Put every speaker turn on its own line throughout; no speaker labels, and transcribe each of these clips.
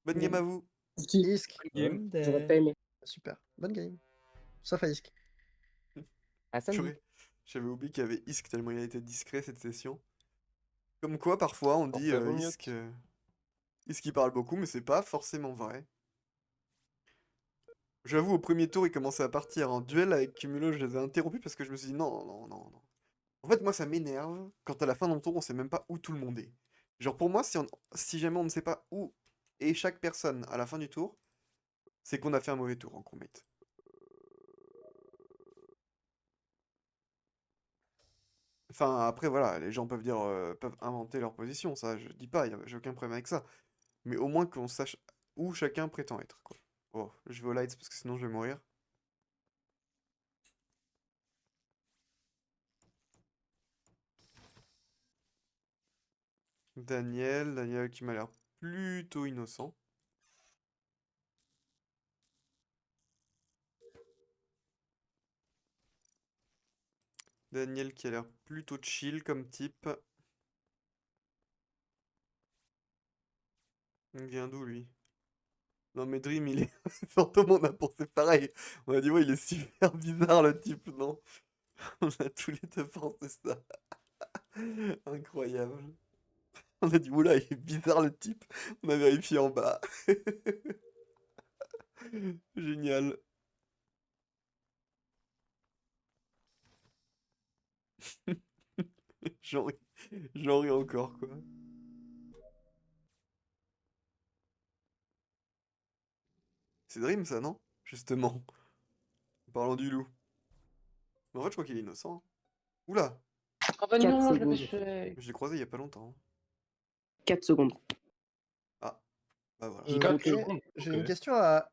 Bonne game à vous.
Isk.
J'aurais pas aimé.
Super. Bonne game. Sauf à Isk.
Ah, ça me dit.
J'avais oublié qu'il y avait Isk tellement il a été discret cette session. Comme quoi, parfois, on dit
Portez-vous mieux.
Isk, Isk il parle beaucoup, mais c'est pas forcément vrai. J'avoue, au premier tour, il commençait à partir en duel avec Cumulo, je les ai interrompus parce que je me suis dit non, non, non, non. En fait, moi, ça m'énerve quand à la fin d'un tour, on sait même pas où tout le monde est. Genre, pour moi, si jamais on ne sait pas où est chaque personne à la fin du tour, c'est qu'on a fait un mauvais tour en crewmate. Enfin, après, voilà, les gens peuvent dire, peuvent inventer leur position, ça, je dis pas, j'ai aucun problème avec ça. Mais au moins qu'on sache où chacun prétend être, quoi. Oh, je vais aux lights parce que sinon je vais mourir. Daniel qui m'a l'air plutôt innocent. Daniel qui a l'air plutôt chill comme type. Il vient d'où lui? Non mais Dream il est... Fantôme on a pensé pareil. On a dit ouais il est super bizarre le type, non? On a tous les deux pensé ça. Incroyable. On a dit oula il est bizarre le type. On a vérifié en bas. Génial. J'en ris. J'en ris encore quoi. C'est Dream ça non? Justement. Parlons du loup. Mais en fait je crois qu'il est innocent, hein. Oula!
Ah bah
4
non, je l'avais
secondes.
fait.
Je l'ai croisé il y a pas longtemps, hein.
4 secondes.
Ah. Bah voilà.
J'ai quatre
Ok,
secondes,
j'ai
ok.
une question à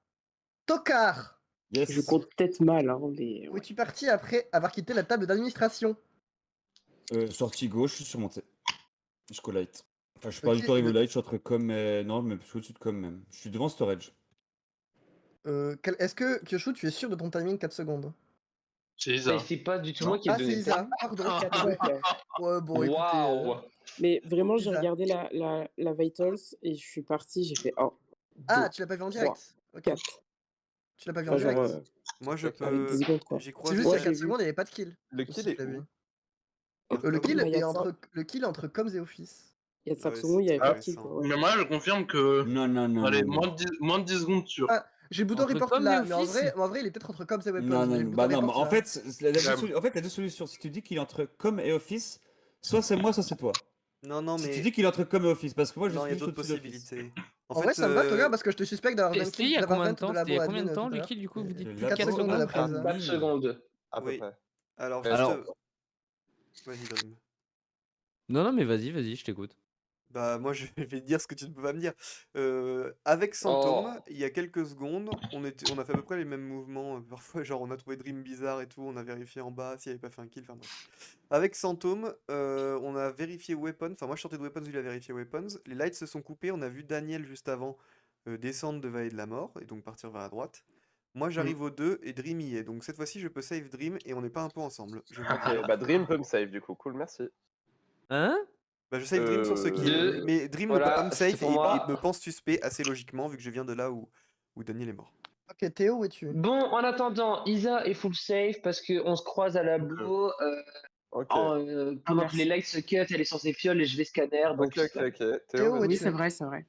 Tokar.
Yes.
Je compte peut-être mal, hein, mais.
Où
Ouais.
es-tu parti après avoir quitté la table d'administration?
Sortie gauche, je suis surmonté. Jusqu'au light. Enfin, je suis pas
Ok,
du tout arrivé au
le-
light, je suis entre com et... Non, mais plus au-dessus de com même. Je suis devant storage.
Est-ce que, Kyoshu, tu es sûr de ton timing 4 secondes?
C'est Isa.
Mais c'est pas du tout
Non.
moi qui ai
Ah, c'est
donné le
Isa.
time.
Pardon.
Ouais.
Ouais, bon, écoutez.
Waouh.
Mais vraiment, j'ai
Isa.
regardé la Vitals et je suis parti, j'ai fait 1.
Ah, tu l'as pas vu en direct? Ok.
4.
Tu l'as pas vu en
Enfin, genre,
direct?
Moi je
Avec
avec 10
peux...
secondes, quoi.
J'ai
C'est
croisé...
juste qu'il y a
Ouais,
4
j'ai vu.
secondes, il n'y avait pas de kill.
Le
Ou
kill
si
est
tu l'as vu.
où?
Le kill
Bah, il y
est
a de
entre,
ça.
le kill est entre Coms et Office.
Il y a de
Ah
5
ouais,
secondes, il
c'est
n'y avait pas de
intéressant.
kill, quoi. Ouais.
Mais moi, je confirme que.
Non, non, non,
Allez,
non, non.
moins de 10 secondes sûr.
Ah, j'ai le bouton
Entre
report
Com et
là, mais
Office
en vrai, il est peut-être entre Coms et Weapons.
Non,
Mais
non,
j'ai le
non.
bouton
Bah non, mais
report
en
là.
fait, en fait, la deux solutions. Si tu dis qu'il est entre com et office, soit c'est moi, soit c'est toi.
Non, non,
Si tu
mais...
dis qu'il est entre com et office, parce que moi, je
Non, il y
suis
a
juste
d'autres
au-dessus d'office.
possibilités.
En vrai, ça me va, Toga, parce que je te suspecte d'avoir 20
C'était il
kills,
y a
d'avoir
combien de
20
temps?
de
C'était il y
labo
a combien de
admin
temps
tout à
le
l'heure.
kill du coup? Vous dites
Le
plus de
labo
4
4
secondes
secondes?
d'après Isa.
4 secondes.
À peu
Oui.
près.
Alors,
Alors-
juste... Vas-y, Dream.
Non, mais vas-y, je t'écoute.
Bah, moi, je vais dire ce que tu ne peux pas me dire. Avec Santôme,
Oh.
il y a quelques secondes, on a fait à peu près les mêmes mouvements. Parfois, genre, on a trouvé Dream bizarre et tout, on a vérifié en bas s'il avait pas fait un kill, enfin bref. Avec Santôme, on a vérifié Weapons, enfin, moi je sortais de Weapons, lui il a vérifié Weapons. Les lights se sont coupés, on a vu Daniel juste avant descendre de Vallée de la Mort, et donc partir vers la droite. Moi, j'arrive aux deux, et Dream y est. Donc cette fois-ci, je peux save Dream, et on n'est pas un peu ensemble. Je vous le dis.
Ok, bah Dream peut me save du coup. Cool, merci.
Hein?
Bah, je save Dream sur ce kill,
Deux.
mais Dream ne peut pas
Voilà,
me
c'était
save
pour
et il
moi.
me pense suspect assez logiquement vu que je viens de là où Daniel est mort.
Ok, Théo, où es-tu?
Bon, en attendant, Isa est full safe parce qu'on se croise à la boue.
Ok.
Pendant que
merci.
les lights se cut, elle est sur ses fioles et je vais scanner. Donc,
Ok.
Théo,
Théo,
où
vas-y.
Oui,
es-tu?
c'est vrai, c'est vrai.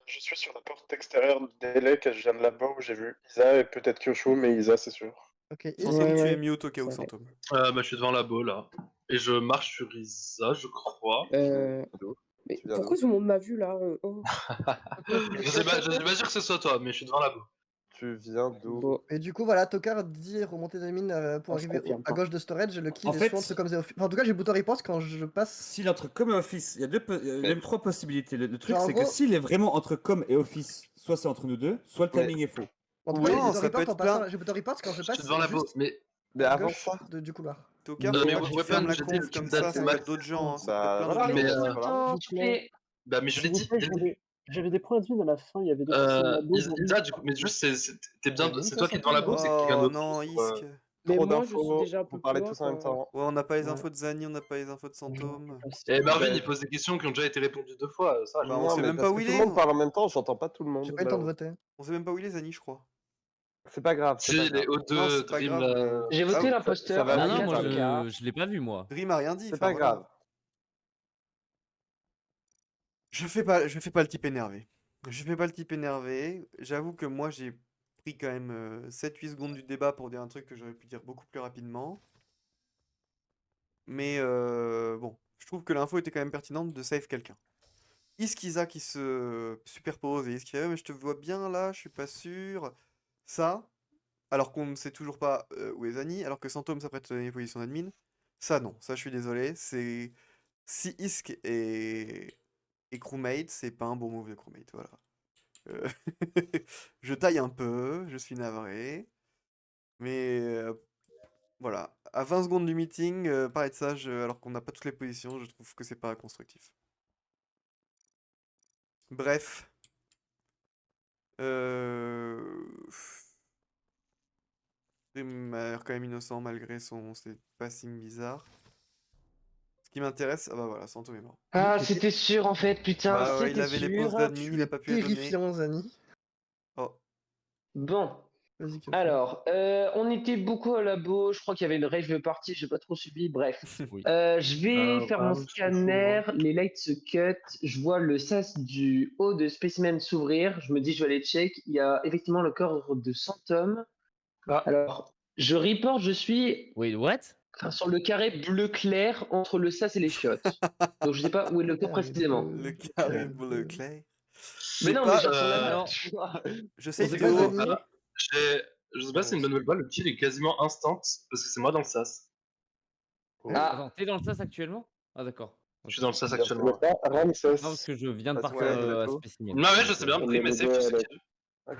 Je suis sur la porte extérieure de délai que je viens de là-bas où j'ai vu Isa et peut-être Kyoshu, mais Isa c'est sûr.
Ok, Isk.
Fantôme,
Ouais,
tu
ouais,
es mute au cas où
c'est vrai.
Fantôme.
Bah, je suis devant la bow là. Et je marche sur Isa, je crois.
D'où
Mais
Tu viens
pourquoi
d'où
tout le monde m'a vu là? Oh.
Je sais pas sûr que ce soit toi, mais je suis devant la bow.
Tu viens d'où
Bon,
Et du coup, voilà, Tokar dit remonter des mines pour
Oh, je
arriver
confirme
à
pas.
gauche de storage. Le kill
En
est
fait-
soit entre Coms et Office. Enfin, en tout cas, j'ai le bouton report quand je passe.
S'il est entre com et office, il y a même trois possibilités. Le truc,
Genre, en
c'est
gros-
que s'il est vraiment entre com et office, soit c'est entre nous deux, soit le
Mais-
timing est faux.
En tout
Oui,
cas,
non,
j'ai le
ça
bouton
peut
report
être
en passant.
plein.
J'ai le bouton report quand je
Je
passe
suis devant la bow.
juste
Mais
à
avant
gauche
ça,
du couloir.
Tokar,
Mais
faut
mais
pas que tu
Weapon,
fermes la
j'ai dit
conf
le
comme
kill
ça,
date
ça peut être
max.
d'autres gens. Hein.
Ça-
Ça peut être
voilà,
plein d'autres
mais,
gens.
voilà.
s'il vous plaît.
Bah, mais je l'ai dit.
J'avais des points de vue à la fin, il y avait deux personnes là-bas.
Isa, du coup, mais juste, t'es bien,
Une
c'est toi qui es
personne
devant la
pour
bow, c'est quelqu'un
Oh
d'autre.
non,
juste pour,
Isk.
Mais
Trop
moi, je suis
d'infos,
déjà un
vous
peu
parlez
peur.
tous en même temps.
Ouais, on n'a pas les
Ouais.
infos de Zani, on n'a pas les infos de Santôme.
Et Marvin,
Ben,
il pose des questions qui ont déjà été répondues 2 fois. Ça,
Bah, on
non,
sait
mais
même
parce
pas où
que
il
tout le
est.
monde parle en même temps, j'entends pas tout le
J'ai
monde.
pas eu le temps de
malheureusement.
voter.
On sait même pas où il est, Zani, je crois.
C'est pas grave, c'est
Si,
pas
il est
grave.
au
Non,
2,
c'est pas
Dream.
grave. mais-
J'ai voté
Ah,
l'imposteur.
va
Non,
vite,
non, moi
hein,
je l'ai pas vu moi.
Dream a rien dit.
C'est
enfin,
pas
voilà.
grave.
Je fais pas le type énervé. Je fais pas le type énervé. J'avoue que moi, j'ai pris quand même 7-8 secondes du débat pour dire un truc que j'aurais pu dire beaucoup plus rapidement. Mais bon, je trouve que l'info était quand même pertinente de save quelqu'un. Iskiza qui se superpose et Iskiza, mais je te vois bien là, je suis pas sûr. Ça, alors qu'on ne sait toujours pas où est Zani, alors que Santôme s'apprête à donner position d'admin. Ça, non, ça, je suis désolé. C'est si Isk est crewmate, c'est pas un bon move de crewmate, voilà. Euh, je taille un peu, je suis navré. Mais voilà, à 20 secondes du meeting, parler de ça, alors qu'on n'a pas toutes les positions, je trouve que c'est pas constructif. Bref. Il m'a l'air quand même innocent malgré ses passings bizarres. Ce qui m'intéresse, ah bah voilà, Santo est mort.
Ah,
Tu es
c'était sûr en fait, putain,
Bah ouais, il
c'était
avait les poses
sûr.
d'admin, il a pas pu les donner.
terrifiant, Zani.
Oh,
Bon,
Vas-y, Kyoshu.
alors, on était beaucoup à labo, je crois qu'il y avait une rave party, j'ai pas trop suivi, bref.
Oui.
Je vais faire mon
je
scanner, les lights se cut, je vois le sas du haut de spécimen s'ouvrir, je me dis je vais aller check, il y a effectivement le corps de Santôme.
Ah.
Alors, je report, je suis
Wait, what?
sur le carré bleu clair entre le sas et les chiottes. Donc je sais pas où est le corps
Carré
précisément.
bleu.
le carré bleu clair.
Mais non, mais genre sur la
non.
map, tu vois.
Je sais
On sait
Théo.
pas, Zani.
Je sais pas si c'est une bonne nouvelle ou pas, le kill est quasiment instant parce que c'est moi dans le sas.
Ah,
Attends, t'es dans le sas actuellement? Ah d'accord.
Je suis dans le sas
Bien sûr,
actuellement.
pas Ramsès.
Non, parce que je viens de
Parce
partir
que-
à
ouais,
spécimen.
Non, ouais, je sais bien,
On
Dream
est
est
les
safe
deux
sur ce
avec.
kill.
Ok.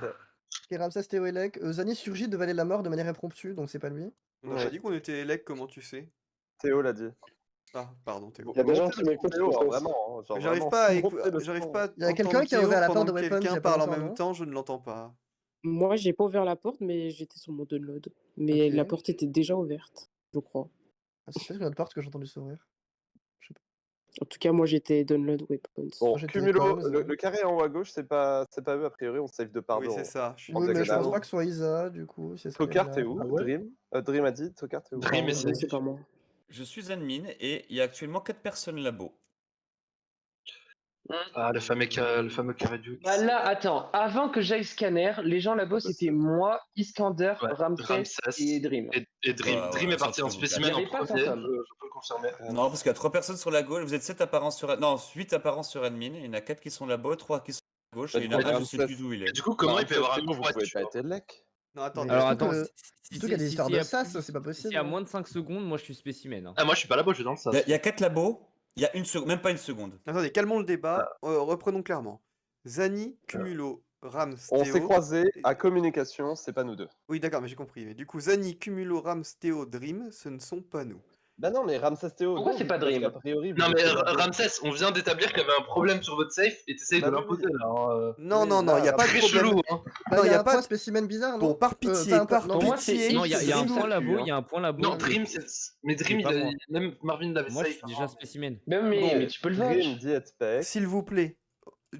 Ok, Ramsès, Théo, Elec. Zani surgit de valer la mort de manière impromptue, donc c'est pas lui.
On n'a
Ouais.
pas dit qu'on était élec, comment tu sais?
Théo l'a dit.
Ah, pardon, Théo.
Il y a des gens Montez qui le son, m'écoutent, Théo, je hein, pense. vraiment. hein, genre
J'arrive
vraiment,
pas à
montez le
j'arrive
son.
pas à
Il y a quelqu'un
entendre
qui a
Théo
ouvert la
pendant
porte de
que
Weapons il y
quelqu'un
a pas
parle en
longtemps,
même
non
temps, je ne l'entends pas.
Moi, j'ai pas ouvert la porte, mais j'étais sur mon download. Mais
Ok.
la porte était déjà ouverte, je crois.
Ah, c'est peut-être une autre porte que j'ai entendu s'ouvrir.
En tout cas, moi, j'étais download weapons.
Bon,
Moi, j'étais
Cumulo,
comms.
le carré en haut à gauche, c'est pas eux, a priori, on save de part
Oui,
deux.
c'est ça, je suis
Oui, mais je
hexagonale.
pense pas que ce soit Isa, du coup. Si elle serait
Tokar,
là.
t'es où?
Ah ouais
Dream Dream a dit, Tokar, t'es où?
Dream est
Non,
safe.
c'est pas moi.
Je suis admin et il y a actuellement 4 personnes labo.
Ah, le fameux carré du
Bah là, attends, avant que j'aille scanner, les gens là-bas,
Ah, bah,
c'était
c'est-
moi, Iskander,
Ouais,
Ramsès
Ramsès
et Dream.
Et Dream.
Ouais,
Dream
ouais,
est parti
sans
en
que je vous
spécimen
cache.
en
Il y avait pas
premier,
Fantôme.
je peux le confirmer.
Non, parce qu'il y a 3 personnes sur la gauche, vous êtes 7 apparences sur... Non, 8 apparences sur admin, il y en a 4 qui sont labo, 3 qui sont à gauche,
Bah,
et il
du
y en
coup,
a un, je sais
Ramsès-
plus d'où il
Et
est.
du coup, comment il peut y avoir un
Théo, vous
compromis
pouvez pas être lec?
Non, attendez.
Mais
Alors
surtout
attends,
que- surtout qu'il y a des histoires de sas, c'est pas possible,
S'il y a
hein.
moins de 5 secondes, moi je suis spécimen. hein.
Ah, moi je suis pas là-bas, je suis dans le sas.
Il y a 4 labos, il y a une seconde, même pas une seconde.
Attendez, calmons le débat, reprenons clairement. Zani, Cumulo, Rams,
On s'est
Théo.
croisés à communication, c'est pas nous deux.
Oui, d'accord, mais j'ai compris. Mais du coup, Zani, Cumulo, Rams, Théo, Dream, ce ne sont pas nous.
Bah non, mais Ramsès Théo.
Pourquoi
non,
c'est
du
pas
coup, parce
Dream
qu'a priori, vous
Non mais
étiez labo.
Ramsès, on vient d'établir qu'il y avait un problème sur votre safe et t'essayes
Bah
de
oui,
l'imposer
oui.
là. hein.
Non,
Oui,
non, non,
là,
il n'y a pas de
Très
problème.
chelou, hein.
Bah,
Non,
il y
y
a
a
un
pas
point
de-
spécimen bizarre, non
Bon, par pitié,
pas un point-
par
non,
Pour moi, c'est
pitié.
Non, il y a un
Dream,
point
ça
labo,
pue,
il y a un point labo.
Non, Dream, mais Dream,
C'est pas moi.
même Marvin l'avait
Moi je
safe.
suis déjà spécimen.
Mais tu peux le
Dream
vache.
dit être spec.
S'il vous plaît,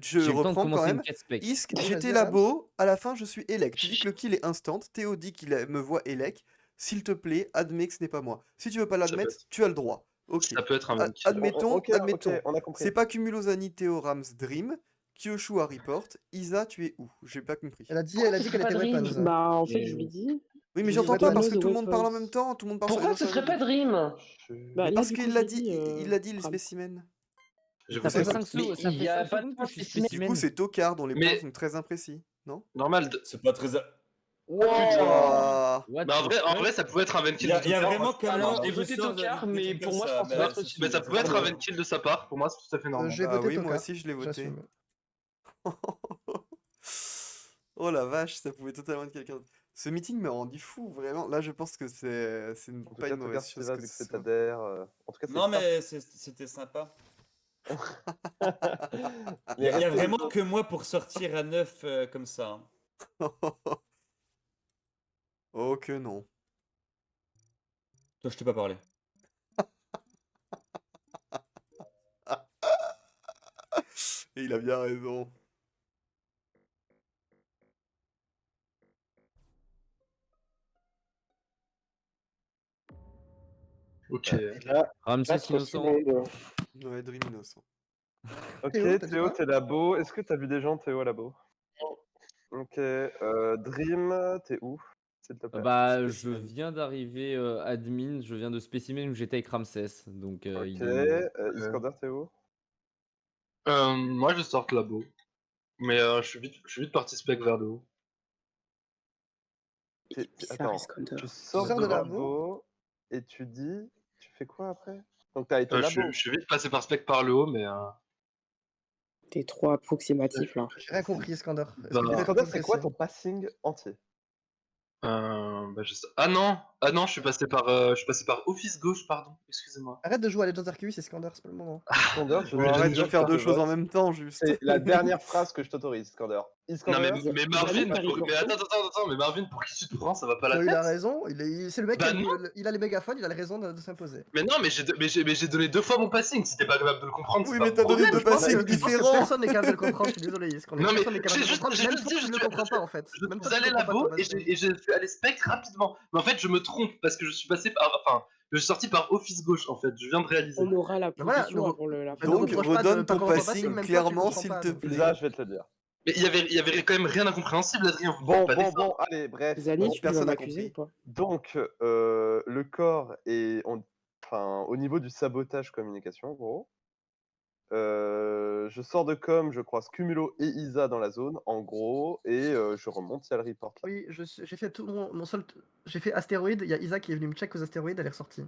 je
J'ai eu le temps de
reprends quand
commencer
même.
une 4 spec.
Isk,
Oui,
j'étais
vas-y,
labo, à la fin je suis Elec. Tu dis que le kill est instant, Théo dit qu'il me voit Elec. S'il te plaît, admets que ce n'est pas moi. Si tu veux pas l'admettre,
peut être.
tu as le droit. Ok.
Ça peut être un même kill.
Admettons,
Ok,
admettons.
ok, on a compris.
C'est pas Cumulosani, Théo, Rams, Dream. Kyoshu a report. Isa, tu es où? J'ai pas compris.
Elle a dit,
Pourquoi
elle a
ce
dit
serait
qu'elle était
pas Dream
weapons.
Bah, en fait,
Mais-
je lui dis.
Oui, mais
Je
j'entends
vais
pas
pas
parce
nous
que
de
tout le monde parle en
weapons.
même temps. Tout le monde parle sur
Pourquoi
les
ce
réseaux
serait pas
sociaux.
Dream
Bah,
Mais
là,
parce
du coup,
qu'il
je
l'a
lui
dit,
dis,
il a dit les
Ram.
spécimens.
Je
Ça
vous
fait
écoute.
5
Mais
secondes, ça
il
fait
y a
5
pas de
secondes que
point
je suis
spécimen.
Du coup,
spécimen.
c'est Tokar dont les
Mais-
points sont très imprécis, non?
Normal.
C'est pas très...
Ouah.
What
Mais en
the
vrai,
fuck?
ça pouvait être un
Il
venkill
y
de
a
Tokar.
vraiment qu'un
Alors,
mort
j'ai
où je
voté
sors
Tokar,
des
mais
trucs
pour
comme
moi, je
ça,
pense
mais
pas
alors,
que
c'est-
Mais ça pouvait être un
Pardon.
ventkill de sa part. Pour moi, c'est tout à fait normal.
J'ai
Bah
voté
oui, moi
Tokar.
aussi je l'ai voté.
J'assume.
Oh la vache, ça pouvait totalement être quelqu'un d'autre. Ce meeting m'a rendu fou, vraiment. Là, je pense que c'est
En tout
pas
cas,
une
Tokar
mauvaise chose
Stiva,
que
vu que
ce
c'est
soit.
Tader. En tout cas, c'est
Non,
pas-
mais c'était sympa. Il
Les
y a
restos-
vraiment que moi pour sortir à 9 comme ça. hein.
Oh que non.
Toi, je t'ai pas parlé.
Et il a bien raison.
Ok.
Et là,
Ramsès
4
innocent.
secondes.
Ouais, Dream innocent.
Ok,
Théo, t'as dit
Théo,
quoi?
t'es labo. Est-ce que t'as vu des gens, Théo, à labo?
Non.
Ok, Dream, t'es où, s'il te plaît?
Bah, je
Spécimen.
viens d'arriver admin, je viens de Spécimen où j'étais avec Ramsès. Donc,
Ok,
il est...
Iskander, t'es où?
Moi, je sors de labo. Mais je suis vite parti spec vers le haut.
Bizarre,
Attends,
Iskander.
tu sors
sors
de
de labo
labo et tu dis... Tu fais quoi après? Donc t'as été
Je
labo.
suis vite passé par spec par le haut, mais...
T'es trop approximatif là.
J'ai rien compris, Iskander. Est-ce que
Bah,
tu peux être
Iskander,
plus
c'est quoi
précis?
ton passing entier?
bah, Ah non, je suis passé par office gauche, pardon. Excusez-moi.
Arrête de jouer à Legends Arceus, Iskander, c'est pas le moment.
Iskander, je
Bon,
te
arrête de
jure
faire
que
deux
je
choses en
vote.
même temps, juste.
C'est la dernière phrase que je t'autorise, Iskander.
Non
Iskander,
mais Marvin,
t'as
mais
reporté
attends, mais Marvin, pour qui tu te prends, ça va pas
Bah,
la
il a
tête?
raison, c'est le mec
Bah
qui a,
non.
il a les mégaphones, il a les raisons de s'imposer.
Mais non, mais j'ai donné 2 fois mon passing, si t'es pas capable de le comprendre,
Oui,
c'est
mais
pas
t'as
mon
donné
problème.
deux passings
Je pense que
différents.
personne n'est capable de le comprendre, je suis désolé, Iskander.
Non mais
Personne n'est capable de le comprendre,
j'ai
même
juste
toi
dit,
tu ne le comprends pas en fait. Même toi
vous
tu
allez
comprends pas
là-bas
ton
et
passing.
je suis allé spec rapidement. Mais en fait, je me trompe parce que je suis passé par, enfin, je suis sorti par office gauche en fait. Je viens de réaliser.
On aura la
Bah voilà,
position avant la
ne
Donc,
reproche pas de
redonne
pas
ton
comprendre ton passing,
passing
même toi tu
clairement,
comprends
s'il
pas.
te
Donc.
plaît.
Isa, je vais te le dire.
Mais il y avait quand même rien d'incompréhensible, Adrien. Vous faites pas d'effort.
Bon, allez, bref.
Zani,
Bon,
tu vas
personne n'a
m'accuser ou
compris.
pas?
Donc, le corps est au niveau du sabotage communication, en gros. Je sors de com, je croise Cumulo et Isa dans la zone, en gros, et je remonte, il y a le report là.
Oui, j'ai fait tout mon seul. J'ai fait astéroïde, il y a Isa qui est venu me check aux astéroïdes, elle est ressortie.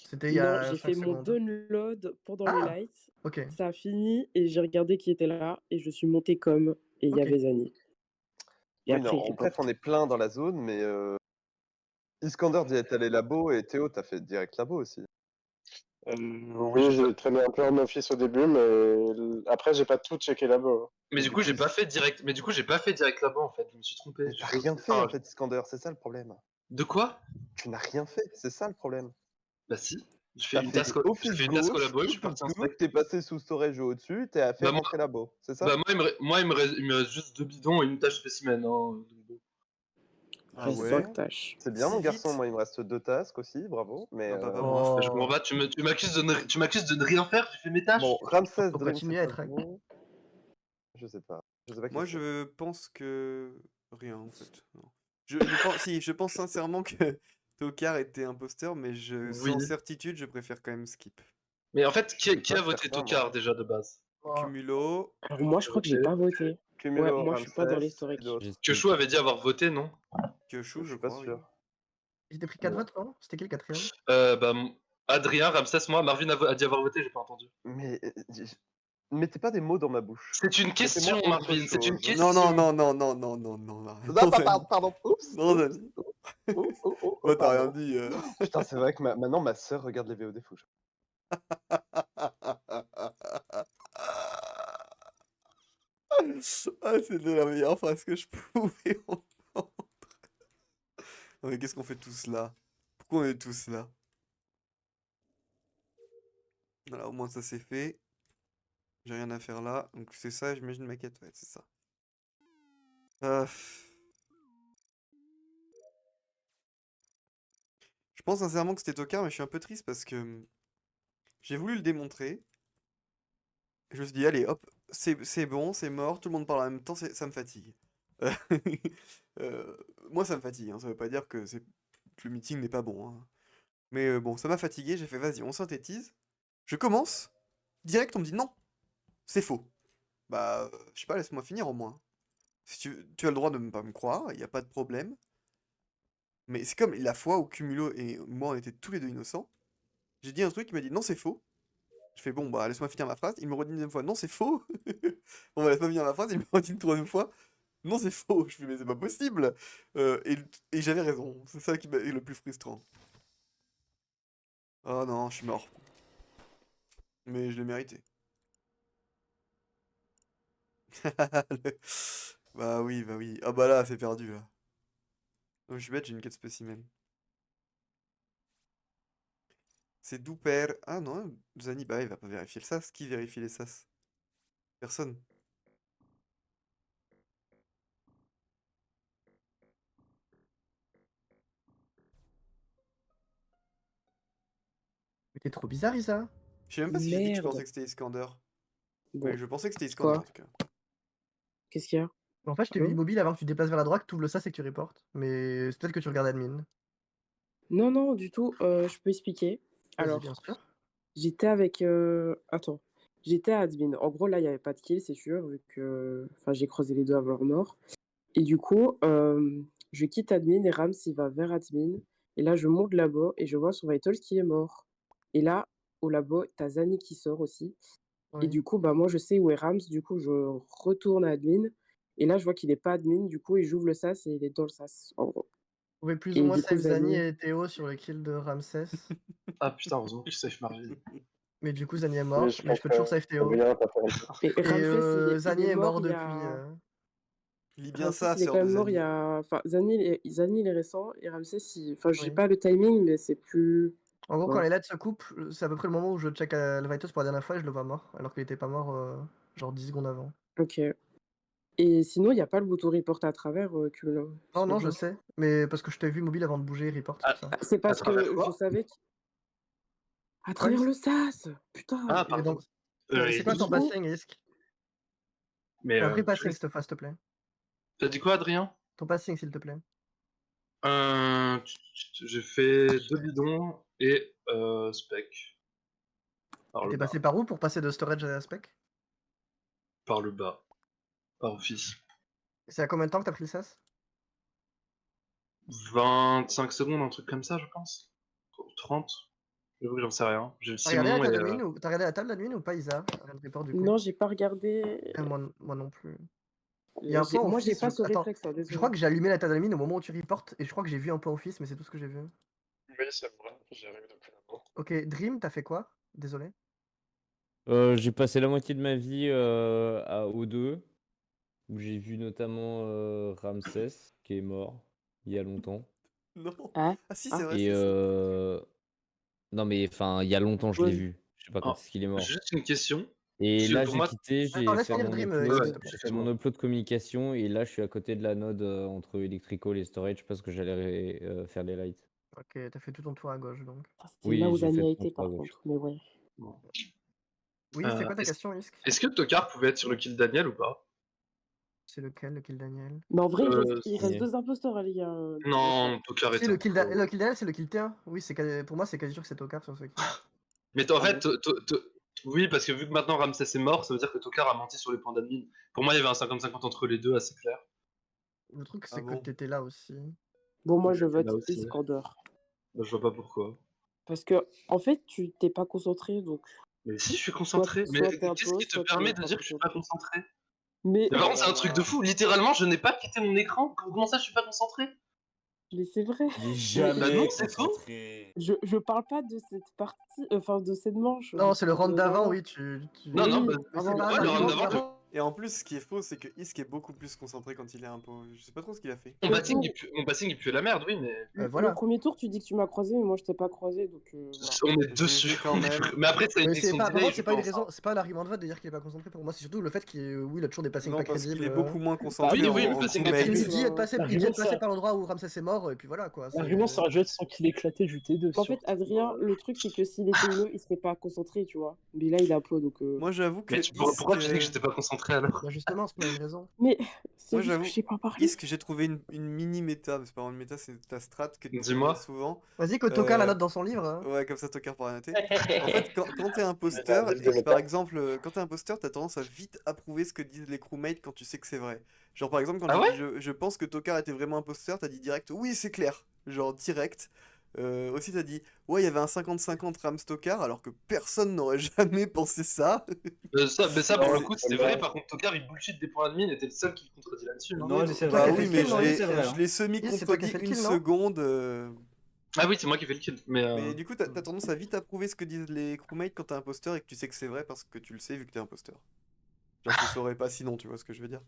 C'était il y
Non,
a
j'ai
5
fait mon
secondes.
download pendant les
Ah
lights.
Ok.
Ça a fini et j'ai regardé qui était là et je suis montée comme et il y
Ok.
avait Zani. Et
Oui,
après,
non,
il
en
reporte.
bref, on est plein dans la zone, mais Iskander dit être allé labo, et Théo, t'as fait direct labo aussi.
Oui, j'ai traîné un peu en office au début, mais après, j'ai pas tout checké là-bas.
Mais du coup, j'ai pas fait direct. Mais du coup, j'ai pas fait direct là-bas en fait. Je me suis trompé.
Mais t'as rien fait en fait, Iskander, c'est ça le problème.
De quoi?
Tu n'as rien fait, c'est ça le problème.
Bah si. J'ai fait
T'as
une
fait
task
office
au
gauche,
labo et je suis parti en spec.
t'es passé sous storage au dessus, t'es fait
Bah, moi-
rentrer labo, c'est ça?
Bah moi, il me reste juste 2 bidons et une tâche spécimen. Hein, donc bon.
Ah
Reste
ouais.
5 tâches.
C'est bien
Si
mon garçon,
vite?
moi il me reste 2 tasks aussi, bravo, mais...
Ah bah, pas moi.
Bah, je comprends pas. Tu m'accuses de ne rien faire. J'ai fait mes tâches.
Bon, Ramsès,
Faut
Dream,
continuer
c'est
à
pas
être.
vous. Je sais pas. Je sais pas qui
Moi,
c'est.
je pense que... Rien, en fait. Non. Je pense sincèrement que Tokar était imposteur, mais
Oui.
sans certitude, je préfère quand même skip.
Mais en fait, qui
pas
a voté
certain, moi.
Tokar déjà de base?
Cumulo...
Alors moi, je crois que j'ai pas voté. Ouais,
Cumulo,
moi, je suis pas dans
Ramsès,
l'historique.
et d'autres.
Kyoshou avait dit avoir voté, non?
Kyoshu,
Je
je
suis pas
crois, oui.
sûr.
J'ai pris 4 votes, non? C'était qui le quatrième?
Adrien, Ramsès, moi, Marvin a dit avoir voté, j'ai pas entendu.
Mais mettez pas des mots dans ma bouche.
C'est une question,
Mettez-moi autre
Marvin, c'est une
chose.
question.
Non.
Pardon. Oups.
Non,
oups,
Dani.
oh,
T'as rien
pardon.
dit.
Putain, c'est vrai que maintenant ma sœur regarde les VOD fou.
Ah, c'était la meilleure phrase que je pouvais entendre. Non, mais qu'est-ce qu'on fait tous là? Pourquoi on est tous là? Voilà, au moins ça c'est fait. J'ai rien à faire là. Donc c'est ça, j'imagine ma quête. Ouais, c'est ça. Euh, Je pense sincèrement que c'était Tokar, mais je suis un peu triste parce que j'ai voulu le démontrer. Je me suis dit, allez, hop, c'est bon, c'est mort, tout le monde parle en même temps, ça me fatigue. Euh, moi, ça me fatigue, hein, ça veut pas dire que le meeting n'est pas bon. Hein. Mais bon, ça m'a fatigué, j'ai fait, vas-y, on synthétise. Je commence, direct, on me dit non, c'est faux. Bah, je sais pas, laisse-moi finir au moins. Si tu as le droit de ne pas me croire, il n'y a pas de problème. Mais c'est comme la fois où Cumulo et moi, on était tous les deux innocents. J'ai dit un truc, il m'a dit non, c'est faux. Je fais bon, bah laisse-moi finir ma phrase. Il me redit une deuxième fois non, c'est faux. Bon, bah laisse-moi finir ma phrase. Il me redit une troisième fois non, c'est faux. Je fais mais c'est pas possible. Et j'avais raison. C'est ça qui est le plus frustrant. Oh non, je suis mort. Mais je l'ai mérité. Bah oui, bah oui. Ah bah là, c'est perdu là. Oh, je suis bête, j'ai une quête spécimen. C'est Douper. Ah non, Zani, bah il va pas vérifier le sas. Qui vérifie les sas? Personne.
Mais t'es trop bizarre, Isa.
Je sais même pas si j'ai dit que je
Merde.
pensais que c'était Iskander.
Bon,
Mais je pensais que c'était Iskander en
quoi?
tout cas.
Qu'est-ce qu'il y a?
En fait, je t'ai vu
Allô?
immobile avant que tu te déplaces vers la droite, tu ouvres le sas et que tu reportes. Mais c'est peut-être que tu regardes admin.
Non, non, du tout. Je peux expliquer.
Vas-y, bien
Alors,
sûr.
j'étais avec. Attends. J'étais à admin. En gros, là, il n'y avait pas de kill, c'est sûr, vu que. Enfin, j'ai creusé les deux avant leur mort. Et du coup, je quitte admin et Rams, il va vers admin. Et là, je monte labo et je vois son Vitals qui est mort. Et là, au labo, t'as Zani qui sort aussi. Et
Oui.
du coup, bah, moi, je sais où est Rams. Du coup, je retourne à admin. Et là, je vois qu'il n'est pas admin. Du coup, et j'ouvre le sas et il est dans le sas, en gros.
Vous pouvez plus
Et
ou moins
du coup,
save Zani
Zani.
et Théo sur le kill de Ramsès.
Ah putain, heureusement que je safe Marvin.
Mais du coup, Zani est
Oui,
mort.
je
Mais je peux toujours
pense
save Théo.
Adrien, t'as fait un peu.
Et
Et
Ramsès, il
Zani
est
est
mort
mort
il y
depuis.
a.
Lis bien
Ramsès,
ça,
il est
sœur
quand
de
même mort il y
Zani.
a. Enfin, Zani, il est récent. Et Ramsès, enfin, je sais
Oui.
pas le timing, mais c'est plus.
En gros,
Ouais.
quand les LED se coupent, c'est à peu près le moment où je check le Vitus pour la dernière fois et je le vois mort. Alors qu'il était pas mort genre 10 secondes avant.
Ok. Et sinon, il n'y a pas le bouton report à travers que
Non, non, je sais. Mais parce que je t'ai vu mobile avant de bouger, report, c'est
Ah,
pour ça.
C'est parce
travers
que
quoi?
je savais. À
Ouais,
travers le sas! Putain!
Ah,
Et
pardon.
donc, c'est quoi
Et
ton
du coup,
passing, Isk?
Mais
Un free
tu
passing,
laisses-
s'il te plaît.
T'as dit quoi, Adrien?
Ton passing, s'il te plaît.
J'ai fait 2 bidons et spec. Par
Et
le
t'es
bas.
passé par où pour passer de storage à spec?
Par le bas. Par office.
C'est à combien de temps que t'as pris le sas?
25 secondes, un truc comme ça, je pense. 30. J'avoue que j'en sais rien. J'ai le
T'as regardé la
Simon et.
table d'admin ou t'as regardé la table d'admin ou pas, Isa? Rien de report du coup.
non, j'ai pas regardé.
Moi non plus. Il y a un point
Moi, j'ai
office.
pas ce
Attends,
réflexe, hein,
je
désolé.
crois que j'ai allumé la table d'admin au moment où tu reportes et je crois que j'ai vu un point office, mais c'est tout ce que j'ai vu.
Oui, c'est vrai, j'arrive depuis là-bas.
Ok, Dream, t'as fait quoi? Désolé.
J'ai passé la moitié de ma vie à O2, où j'ai vu notamment Ramsès, qui est mort il y a longtemps.
Non.
Ah,
Ah si, c'est vrai,
Et
si.
non, mais enfin, il y a longtemps, je l'ai
Oui.
vu. Je sais pas quand
Ah,
est-ce qu'il est mort.
juste une question.
Et
Parce que
là,
pour
j'ai
moi.
quitté,
Attends,
j'ai
laisse
fait
finir
mon
Dream,
upload,
Isa,
Ouais,
s'il te plaît.
j'ai fait mon upload communication, et là, je suis à côté de la node entre Electrical et Storage parce que j'allais faire les lights.
Ok, t'as fait tout ton tour à gauche donc.
C'était là
Oui,
où
j'ai fait
Zani a
tout
été,
mon tour à
par
gauche.
contre. Mais ouais.
Bon.
Oui, c'est quoi ta question, Isk?
Est-ce que Tokar pouvait être sur le kill Daniel ou pas?
C'est lequel, le kill Daniel?
Mais en vrai,
Euh,
il reste 2 imposteurs, hein, les gars.
Non, Tokar
Si,
était
le
un
kill,
pro.
le kill Daniel, c'est le kill T1. Oui, pour moi, c'est quasi sûr que c'est Tokar sur ce kill.
Mais en
Ah
fait, oui, parce que vu que maintenant Ramsès est mort, ça veut dire que Tokar a menti sur les points d'admin. Pour moi, il y avait un 50-50 entre les deux, assez clair.
Le truc, c'est
Ah
que
bon?
t'étais là aussi.
Bon, moi,
Donc,
je vote
là aussi.
Iskander.
Bah, je vois pas pourquoi.
Parce que, en fait, tu t'es pas concentré, donc.
Mais si, je suis concentré.
Soit
Mais
t'es un
qu'est-ce
peu,
qui te
soit
permet
t'es
de
pas
dire que je suis pas
concentré.
concentré?
Mais,
Mais par contre, c'est un
là
truc
là.
de fou. Littéralement, je n'ai pas quitté mon écran. Comment ça, je suis pas concentré?
mais c'est vrai.
Il est
Bah
jamais
non, c'est faux.
concentré.
Je parle pas de cette partie, enfin de cette manche.
Non,
je
c'est le
parle
round d'avant,
d'avant.
oui.
Non, non,
Oui,
bah,
Mais c'est
avant.
pas un
ouais, le round
argument.
d'avant,
Et en plus, ce qui est faux, c'est que Isk est beaucoup plus concentré quand il est un peu. Je sais pas trop ce qu'il a fait.
mon
Le
passing,
tour-
mon passing, il pue la merde, oui, mais
Le
Voilà.
premier tour, tu dis que tu m'as croisé, mais moi je t'ai pas croisé, donc voilà.
on est
GG
dessus.
quand même.
Mais après, c'est une
Mais c'est
question de
pas, par
delay,
contre,
je
c'est pas une
pense.
raison, c'est pas un argument de vote de dire qu'il est pas concentré. Pour moi, c'est surtout le fait qu'il, oui, il a toujours des passings
Non,
pas
parce qu'il
crédibles.
est beaucoup moins concentré
oui,
en,
oui, mais
en
passing
crewmate.
pas
Il
crédible.
dit être passé,
L'argument,
par l'endroit où Ramsès est mort, et puis voilà quoi.
L'argument, ça aurait dû être sans qu'il éclatait du T2.
En fait, Adrien, le truc c'est que s'il était IME, il serait pas concentré, tu vois. Mais là, il est un peu, donc.
Moi, j'avoue que
Mais
Isk.
pourquoi tu dis que j'étais pas concentré alors?
Bah justement, c'est pas une raison.
Mais c'est
Moi,
juste que
j'avoue,
je sais pas parler.
Isk, j'ai trouvé une mini méta. C'est pas vraiment une méta, c'est ta strat que tu
Dis-moi.
fais souvent.
Vas-y, que Tokar la note dans son livre. Hein.
Ouais, comme ça, Tokar pourra noter. En fait, quand t'es imposteur,
livre de
et que
méta.
par exemple, quand t'es imposteur, t'as tendance à vite approuver ce que disent les crewmates quand tu sais que c'est vrai. Genre, par exemple, quand
Ah
j'ai
ouais
dit je pense que Tokar était vraiment imposteur, t'as dit direct oui, c'est clair. Genre, direct. Aussi, t'as dit ouais, il y avait un 50-50 Rams Tokar, alors que personne n'aurait jamais pensé ça.
Mais ça, pour
Non,
le coup,
c'est
c'était
pas
vrai.
vrai.
Par contre, Tokar, il bullshit des points admin, et t'es le seul qui le contredit là-dessus. Hein.
Non,
Oui,
c'est
toi
vrai.
qui as
bah
fait
oui,
le
mais
kill, non,
oui, c'est vrai,
je l'ai
c'est toi qui as
semi-contredit
fait le
une
kill, non
seconde.
Ah oui, c'est moi qui ai fait le kill.
Mais du coup, t'as tendance à vite approuver ce que disent les crewmates quand t'es imposteur et que tu sais que c'est vrai parce que tu le sais vu que t'es imposteur. Genre, tu saurais pas sinon, tu vois ce que je veux dire.